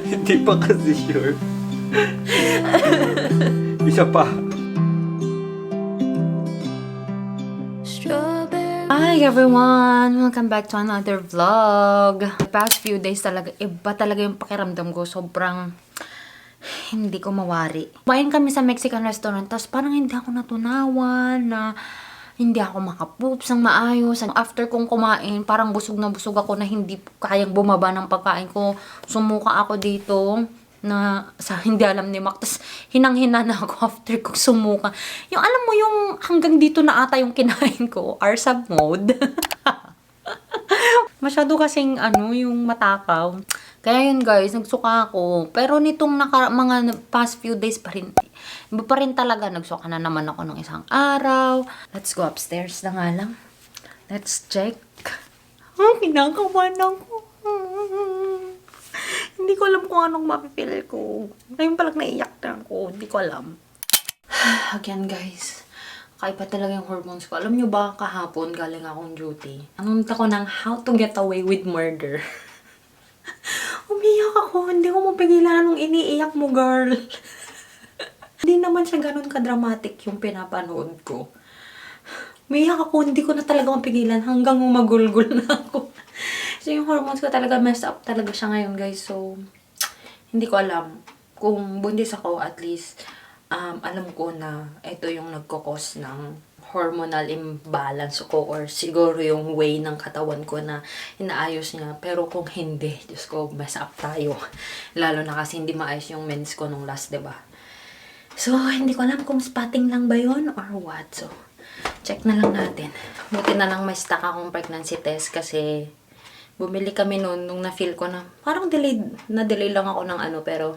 Hindi pa kasi sure. Isa pa. Hi everyone! Welcome back to another vlog. The past few days talaga, iba talaga yung pakiramdam ko. Sobrang hindi ko mawari. Kumain kami sa Mexican restaurant, tapos parang hindi ako natunawan na hindi ako makapoops ng maayos. After kong kumain, parang busog na busog ako na hindi kayang bumaba ng pagkain ko. Sumuka ako dito na sa hindi alam ni Mac. Tapos hinang-hina na ako after kong sumuka. Yung alam mo yung hanggang dito na ata yung kinain ko. RSAB mode. Masyado kasing yung matakaw. Kaya yun guys, nagsuka ako. Pero nitong mga past few days pa rin. Iba pa rin talaga. Nagsuka na naman ako ng isang araw. Let's go upstairs na nga lang. Let's check. Kinakabahan ako. Hindi ko alam kung anong mapipili ko. Ngayon palang naiyak na ako. Hindi ko alam. Again guys. Kakaiba talaga yung hormones ko. Alam nyo ba, kahapon galing akong duty. Nangunta ko ng How to Get Away with Murder. Umiyak ako. Hindi ko mapigilan nung iniiyak mo, girl. Hindi naman siya ganun ka-dramatic yung pinapanood ko. Umiyak ako. Hindi ko na talaga mapigilan hanggang magulgul na ako. So, yung hormones ko talaga messed up talaga siya ngayon, guys. So, hindi ko alam. Kung buntis ako, at least, alam ko na ito yung nagkakos ng hormonal imbalance ko or siguro yung way ng katawan ko na inaayos niya. Pero kung hindi, Diyos ko, mess up tayo. Lalo na kasi hindi maayos yung mens ko nung last, diba? So, hindi ko alam kung spotting lang ba yun or what. So, check na lang natin. Buti na lang may stock akong pregnancy test kasi bumili kami noon nung na-feel ko na parang na-delay lang ako ng pero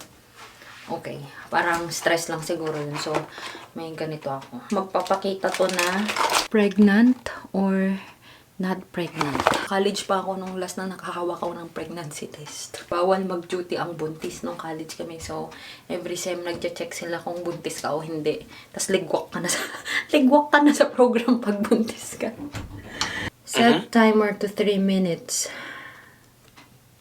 okay. Parang stress lang siguro yun. So, may ganito ako. Magpapakita to na pregnant or not pregnant. College pa ako nung last na nakahawak ako ng pregnancy test. Bawal mag-duty ang buntis nung college kami. So, every sem nagche-check sila kung buntis ka o hindi. Tapos ligwak ka na sa program pag buntis ka. Set timer to 3 minutes.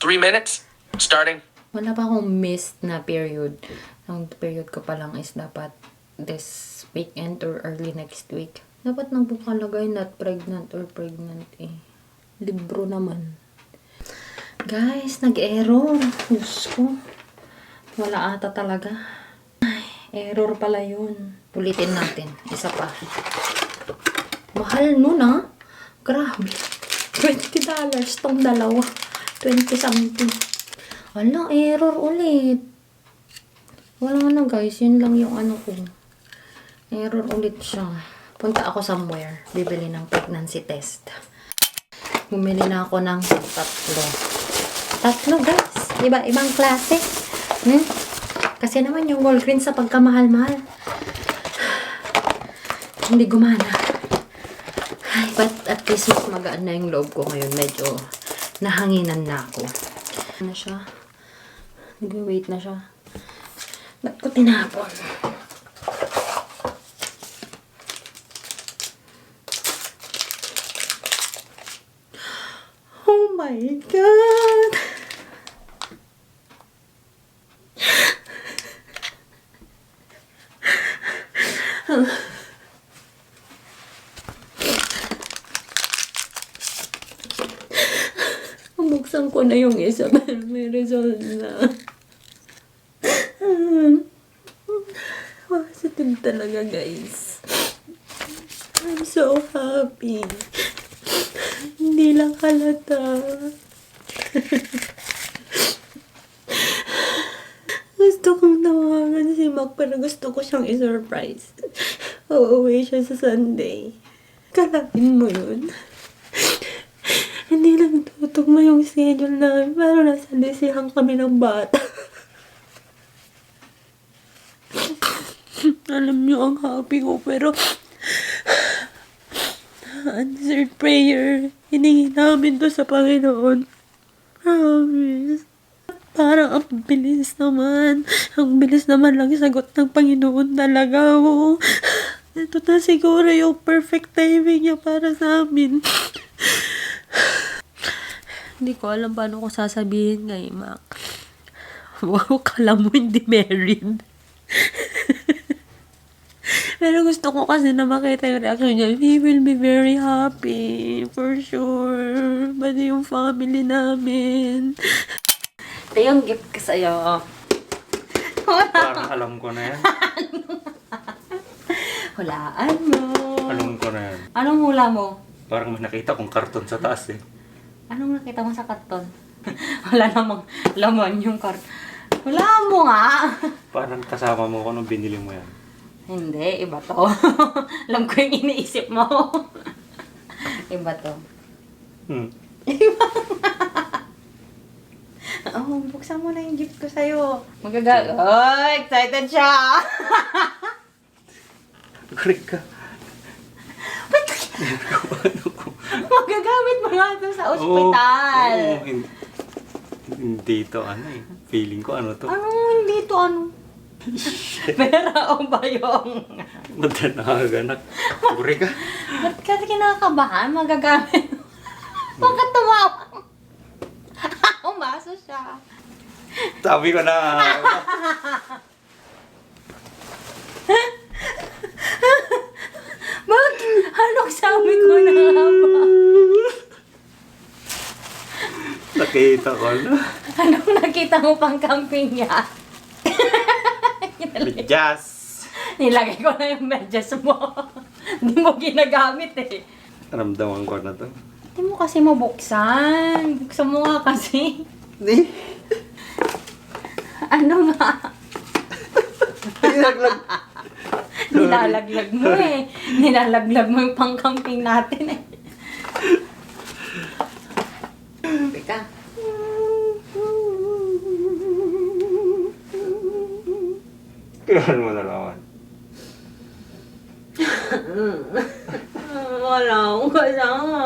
3 minutes? Starting. Wala pa akong missed na period. Ang period ko pa lang is dapat this weekend or early next week. Dapat nang bukalagay not pregnant or pregnant Libro naman. Guys, nag-error. Diyos ko. Wala ata talaga. Ay, error pala yun. Ulitin natin. Isa pa. Mahal nun Grabe. $20 tong dalawa. 20 something. Wala, error ulit. Wala na guys, yun lang yung ko. Error ulit siya. Punta ako somewhere, bibili ng pregnancy test. Bumili na ako ng tatlo guys. Ibang klase. Kasi naman yung Walgreens sa pagkamahal-mahal. Hindi gumana. Ay, but at least mas magaan na yung loob ko ngayon. Medyo nahanginan na ako. Ano siya? Nag-wait na siya. Ba't ko tinapon? Oh my God! Buksan ko na yung isa pero may result na. Positive talaga guys. I'm so happy. Hindi lang halata. Gusto kong tawagan si Mac pero gusto ko siyang i-surprise. Uuwi siya sa Sunday. Kalapin mo yun. Hindi lang tutugma yung schedule namin pero nasa lisihan kami ng bata. Alam niyo ang happy ko pero answered prayer. Hiningi namin to sa Panginoon. Promise. Parang ang bilis naman. Ang bilis naman lang sagot ng Panginoon talaga. Oh. Ito na siguro yung perfect timing niya para sa amin. Hindi ko alam paano ko sasabihin kay Mac. Wow, kala mo hindi married. Pero gusto ko kasi na makita yung reaction niya. He will be very happy. For sure. Pati yung family namin. Ito yung gift ko sa'yo. Parang alam ko na yan. Hulaan mo. Alam ko na yan. Anong hula mo? Parang may nakita kong karton sa taas eh. Anong nakita mo sa karton? Wala namang laman yung karton. Hulaan mo nga. Parang kasama mo ko nung binili mo yan. Hindi, iba to. Alam ko yung iniisip mo. Iba to. Hmm. Oh, buksan mo na yung gift ko sa'yo. Oh, excited siya. Correct ka. Magagamit mo nga ito sa ospital. Oo, hindi to ano eh. Feeling ko ano to. Ano, hindi to ano? Pera o bayong? Ba't na nakaganak? Correct ka. Ba't ka kinakabahan? Magagamit mo. Bakit tumawa? Umaso siya. Sabi ko na. Bakit? Anong sabi ko na nga ba? Nakita ko na. Anong nakita mo pang camping niya? Medyas. Nilagay ko na yung medyas mo. Hindi mo ginagamit eh. Ramdaman ko na to. Hindi mo kasi mabuksan. Buksan mo nga kasi. Ni? Ano nga? Pinaglag. Nilalaglag mo eh. Nilalaglag mo yung pang-camping natin eh. Teka. Kailan mo nalaman? Wala akong kasama.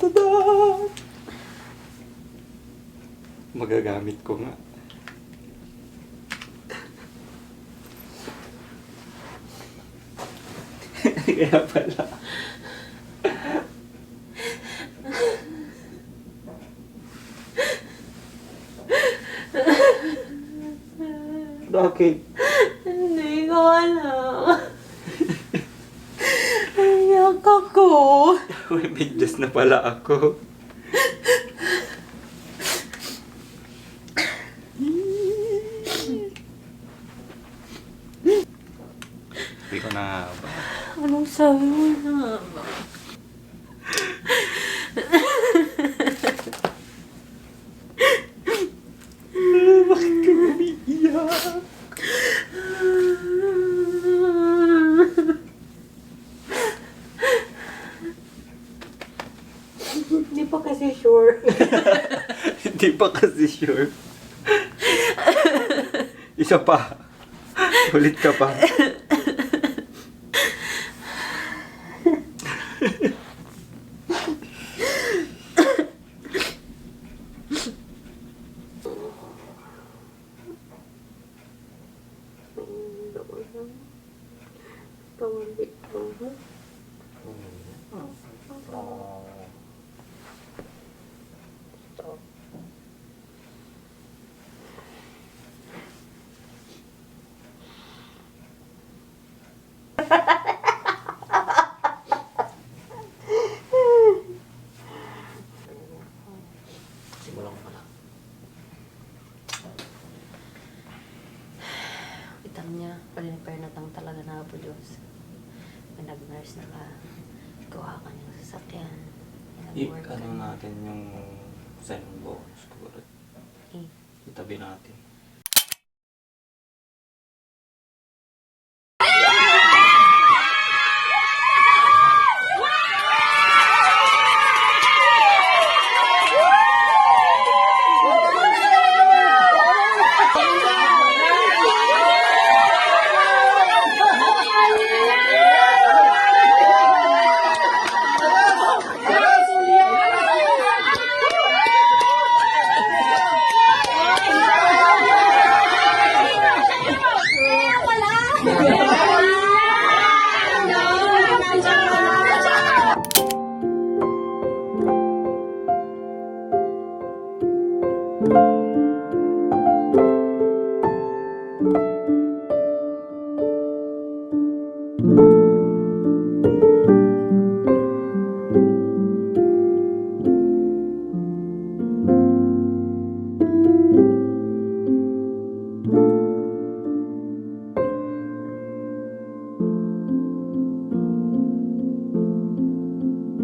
Tada! Magagamit ko nga. Kaya pala. Bakit? Hindi ko alam. Iyak ako. May medyas na pala ako. Sabi ko na ba? Anong sabi mo na ba? Bakit ka umiiyak? Hindi pa kasi sure. Hindi pa kasi sure. Isa pa. Ulit ka pa. Simulan ko na lang. Itang niya, palinipare na tang talaga na po Diyos. May nag-nurse na ka. Gawa ka niyang sasakyan. May nag-work ka Ano na. natin yung sign bonus ko. Eh, Itabi natin.